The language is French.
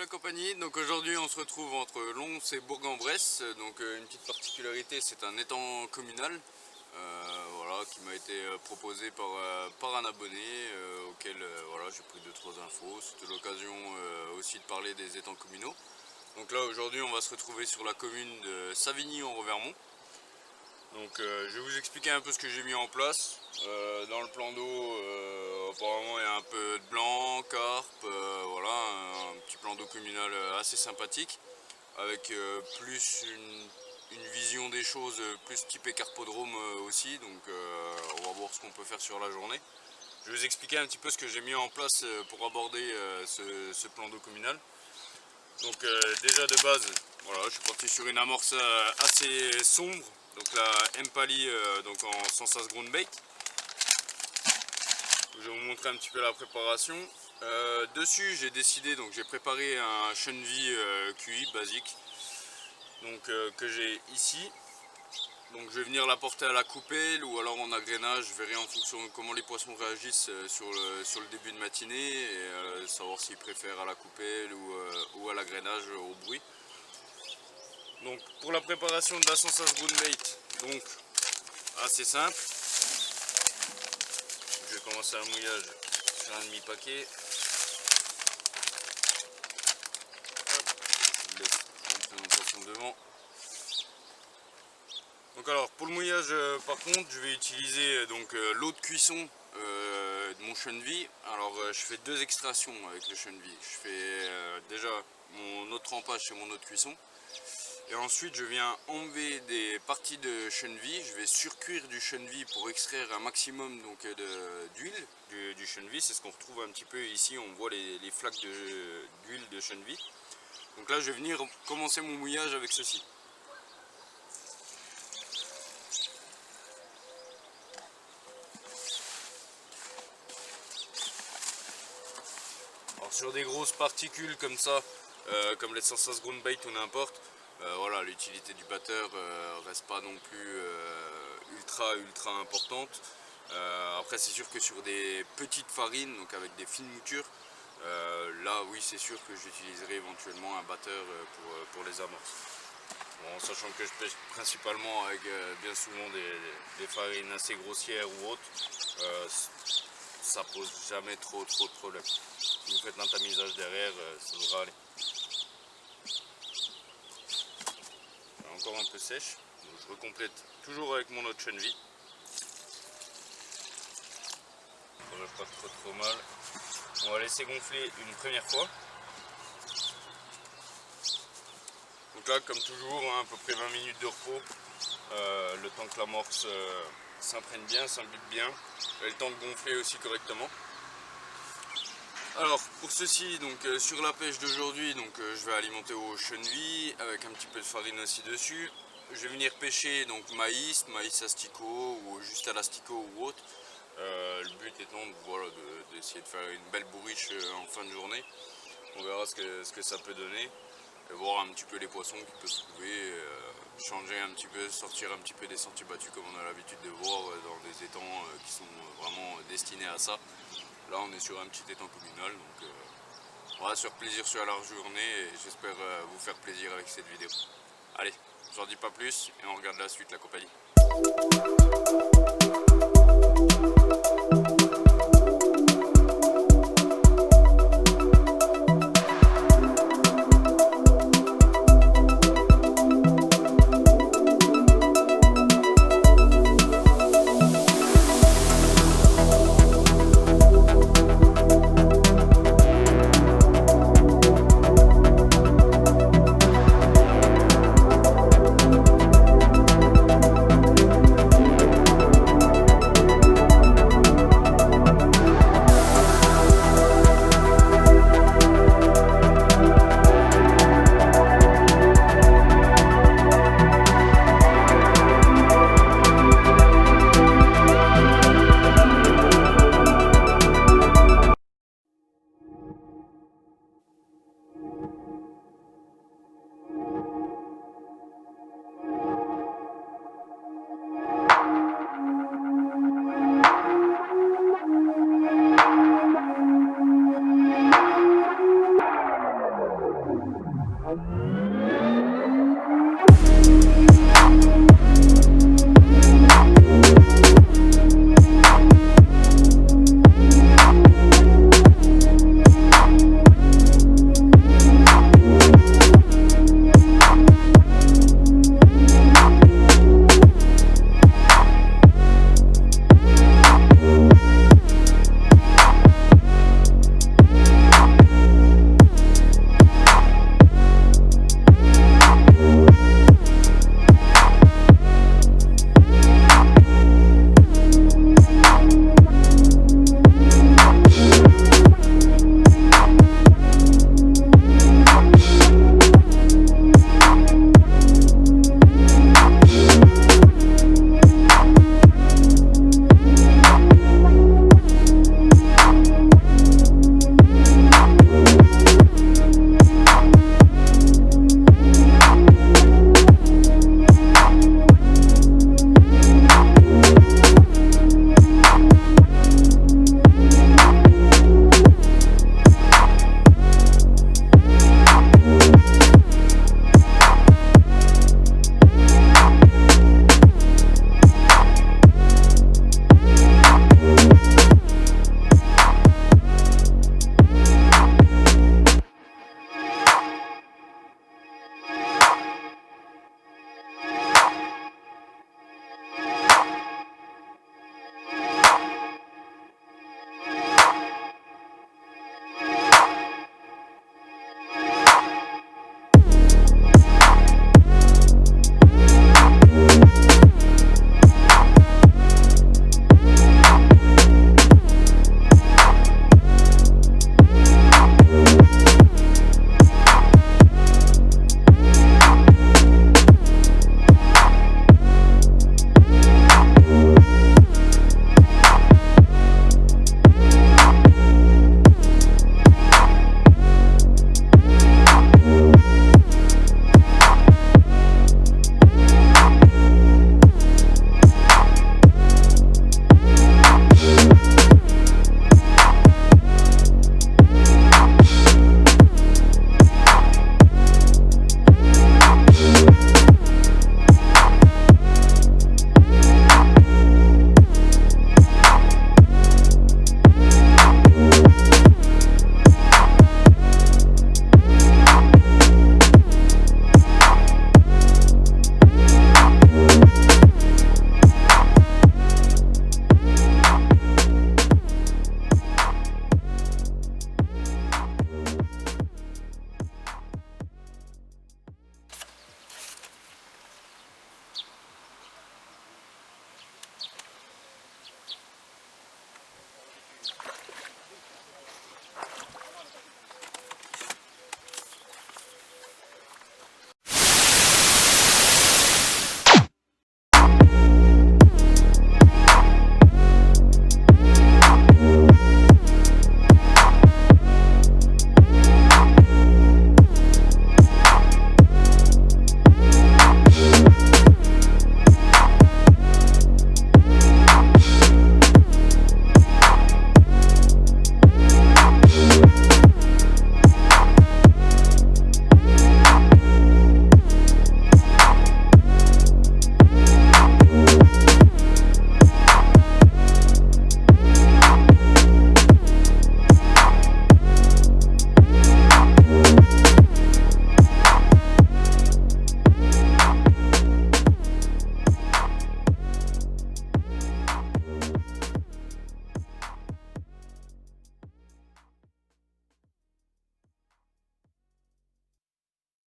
compagnie. Donc aujourd'hui on se retrouve entre Lons et Bourg-en-Bresse. Donc une petite particularité, c'est un étang communal voilà, qui m'a été proposé par un abonné auquel voilà, j'ai pris 2-3 infos. C'était l'occasion aussi de parler des étangs communaux. Donc là aujourd'hui on va se retrouver sur la commune de Savigny-en-Revermont. Donc je vais vous expliquer un peu ce que j'ai mis en place. Dans le plan d'eau, apparemment il y a un peu de blanc, carpe, voilà, un petit plan d'eau communal assez sympathique, avec plus une vision des choses plus typée carpodrome aussi, donc on va voir ce qu'on peut faire sur la journée. Je vais vous expliquer un petit peu ce que j'ai mis en place pour aborder ce plan d'eau communal. Donc déjà de base, voilà, je suis parti sur une amorce assez sombre. Donc la Empali donc en Sensas Groundbait. Je vais vous montrer un petit peu la préparation. Dessus j'ai décidé, donc j'ai préparé un chenvi QI basique, donc que j'ai ici. Donc je vais venir l'apporter à la coupelle ou alors en agrénage. Je verrai en fonction de comment les poissons réagissent sur le début de matinée et savoir s'ils préfèrent à la coupelle ou à l'agrénage au bruit. Donc pour la préparation de la Sensas Groundbait, donc assez simple. Je vais commencer un mouillage sur un demi-paquet. Je laisse en présentation devant. Donc alors pour le mouillage par contre je vais utiliser donc l'eau de cuisson de mon chenvi. Alors je fais 2 extractions avec le chenvi. Je fais déjà mon eau de trempage, c'est mon eau de cuisson. Et ensuite je viens enlever des parties de chenvi, je vais surcuire du chenvi pour extraire un maximum d'huile du chenvi. C'est ce qu'on retrouve un petit peu ici, on voit les flaques d'huile de chenvi. Donc là je vais venir commencer mon mouillage avec ceci. Alors sur des grosses particules comme ça, comme les Sensas Groundbait ou n'importe, voilà, l'utilité du batteur reste pas non plus ultra importante. Après c'est sûr que sur des petites farines, donc avec des fines moutures, là oui c'est sûr que j'utiliserai éventuellement un batteur pour les amorces. Bon, sachant que je pêche principalement avec bien souvent des farines assez grossières ou autres, ça pose jamais trop de problèmes. Si vous faites l'entamisage derrière, ça devrait aller. Encore un peu sèche, donc je recomplète toujours avec mon eau de chenvi. Ça ne va pas trop mal. On va laisser gonfler une première fois. Donc là, comme toujours, hein, à peu près 20 minutes de repos, le temps que l'amorce s'imprègne bien, s'imbibe bien, et le temps de gonfler aussi correctement. Alors pour ceci, donc sur la pêche d'aujourd'hui, donc je vais alimenter au chenvi avec un petit peu de farine aussi dessus. Je vais venir pêcher donc maïs asticot ou juste à l'asticot ou autre. Le but étant voilà, d'essayer de faire une belle bourriche en fin de journée. On verra ce que ça peut donner. Et voir un petit peu les poissons qui peuvent se trouver, changer un petit peu, sortir un petit peu des sentiers battus comme on a l'habitude de voir dans des étangs qui sont vraiment destinés à ça. Là on est sur un petit étang communal, donc on va se faire plaisir sur la journée et j'espère vous faire plaisir avec cette vidéo. Allez, j'en dis pas plus et on regarde la suite, la compagnie.